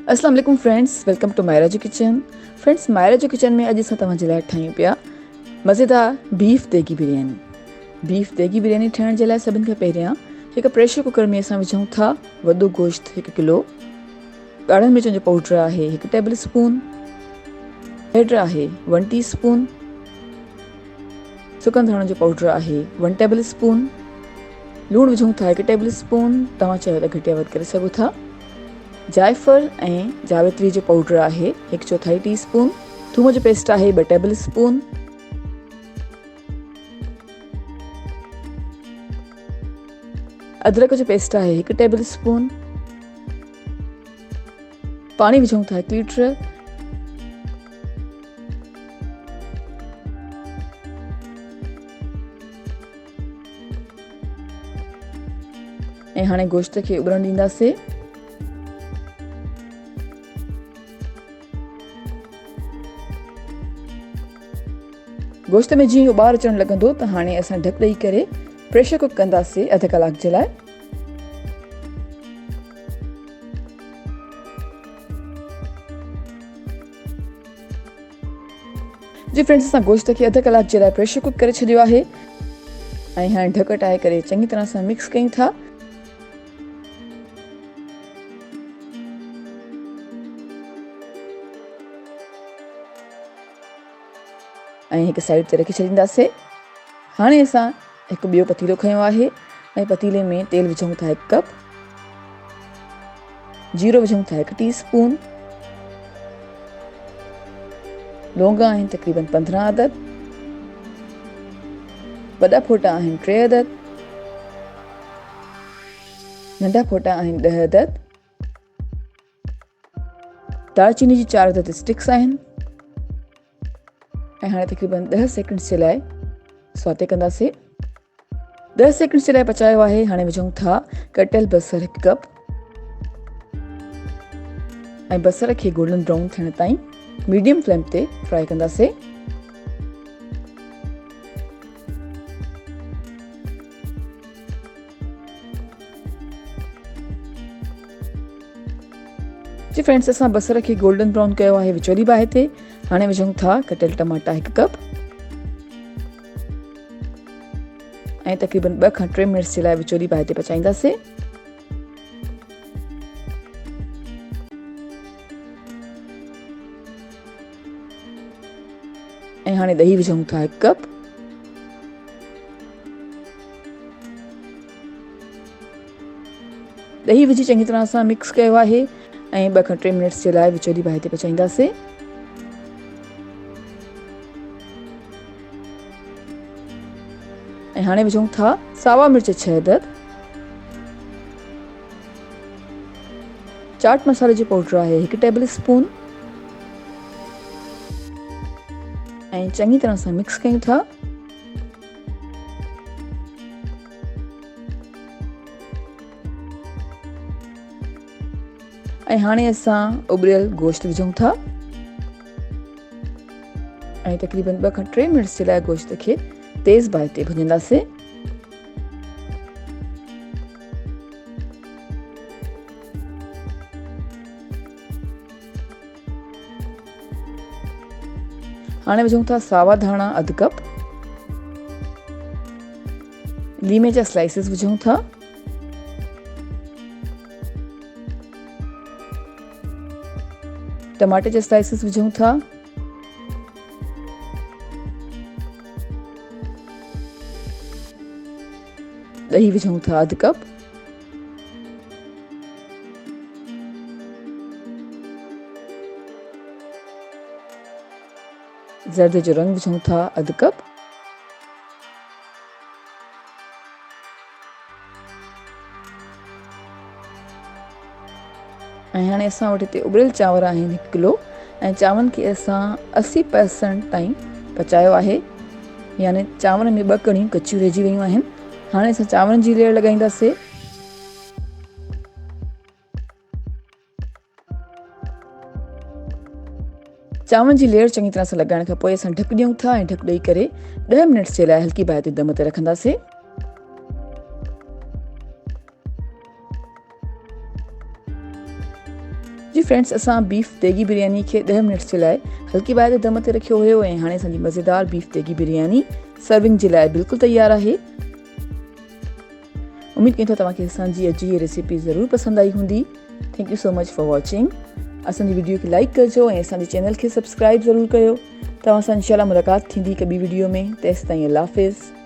अस्सलाम वालेकुम friends, welcome two Myra जो किचन। फ्रेंड्स, मायरा जो किचन में अॼु असां तव्हांजे लाइ ठाहियूं पिया मज़ेदार बीफ देगी बिरयानी। बीफ देगी बिरयानी ठाहिण जे लाइ सभिनि खां पहिरियां हिकु प्रेशर कुकर में असां विझूं था वॾो गोश्त 1 किलो, ॻाढ़नि मिर्चनि जो पाउडर आहे 1 टेबल स्पून, हैड आहे 1 टीस्पून, सुकनि धाणनि जो पाउडर आहे 1 टेबल स्पून, लूणु विझूं था 1 टेबल स्पून, तव्हां चाहियो त घटि या वधि करे सघो था। जायफल ऐं जावित्री जो पाउडर आहे 1/4 टीस्पून, थूम जो पेस्ट आहे 2 टेबल स्पून, अदरक जो पेस्ट आहे 1 टेबल स्पून, पाणी विझूं था 1 लीटर, ऐं हाणे गोश्त खे उॿरण ॾींदासीं। गोश्त में जीअं उॿार अचणु लॻंदो त हाणे असां ढक ॾेई करे प्रेशर कुक कंदासीं अधु कलाक जे लाइ। जी फ्रेंड्स, असां गोश्त खे अधु कलाक जे लाइ प्रेशर कुक करे छॾियो आहे ऐं हाणे ढक हटाए करे चङी तरह सां मिक्स कयूं था। ऐं हिकु साइड ते रखी छॾींदासीं। हाणे असां हिकु ॿियो पतीलो खयो आहे ऐं पतीले में तेल विझूं था 1 कप, जीरो विझूं था 1 टीस्पून, लौंग आहिनि तक़रीबन 15 अदद, वॾा फोटा आहिनि 3 अदद, नंढा फोटा आहिनि 10 अदद, दालचीनी जी 4 अदद स्टिक्स आहिनि। ऐं हाणे तक़रीबन 10 सेकंड्स जे लाइ सौते कंदासीं। 10 सेकंड्स जे लाइ पचायो आहे। हाणे विझूं था कटियल बसर 1 कप ऐं बसर खे गोल्डन ब्राउन थियण ताईं मीडियम फ्लेम ते फ्राई कंदासीं। जी फ्रेंड्स, असां बसर खे गोल्डन ब्राउन कयो आहे विचोली बाहि ते। हाणे विझूं था कटियल टमाटा 1 कप ऐं तक़रीबन 2 खां 3 मिनट्स जे लाइ विचोली बाहि ते पचाईंदासीं। ऐं हाणे ॾही विझूं था 1 कप, ॾही विझी चङी तरह सां मिक्स कयो आहे ऐं 2 खां 3 मिनट्स जे लाइ विचोली बाहि ते पचाईंदासीं। ऐं हाणे विझूं था सावा मिर्च 6 अदद, चाट मसाले जो पाउडर आहे 1 टेबल स्पून ऐं चङी तरह सां मिक्स कयूं था। ऐं हाणे असां उॿरियल गोश्त विझूं था ऐं तक़रीबन 2 खां 3 मिनट्स जे लाइ गोश्त खे तेज़ बाहि ते भुञंदासीं। हाणे विझूं था सावा धाणा 1/2 कप, लीमे जा स्लाइसिस विझूं था, टमाटे जा स्लाइसिस विझूं था, ॾही विझूं था 1/2 कप, ज़र्दे जो रंग विझूं था 1/2 कप, ऐं हाणे असां वटि हिते उॿरियल चांवर आहिनि 1 किलो ऐं चांवरनि खे असां 80% ताईं पचायो आहे, यानी चांवर में 2 कणियूं कचियूं रहिजी वियूं आहिनि। हाणे असां चांवरनि जी लेयर लॻाईंदासीं। चांवरनि जी लेयर चङी तरह सां लॻाइण खां पोइ असां ढक ॾियूं था ऐं ढक ॾेई करे 10 मिनट्स जे लाइ हल्की बाहि ते दम ते रखंदासीं। जी जी फ्रेंड्स, असां बीफ देगी बिरयानी खे 10 मिनट्स जे लाइ हल्की बाहि ते दम ते रखियो हुयो ऐं हाणे असांजी मज़ेदार बीफ देगी बिरयानी सर्विंग जे लाइ बिल्कुलु तयारु आहे। उमेद कयूं था तव्हांखे असांजी अॼु जी रेसिपी ज़रूरु पसंदि आई हूंदी। Thank you so much for watching. असांजी वीडियो खे लाइक कजो ऐं असांजे चैनल खे सब्सक्राइब ज़रूरु कयो। तव्हां सां इंशाल्लाह मुलाक़ात थींदी हिकु ॿी वीडियो में। तेसिताईं अल्लाह हाफ़िज़।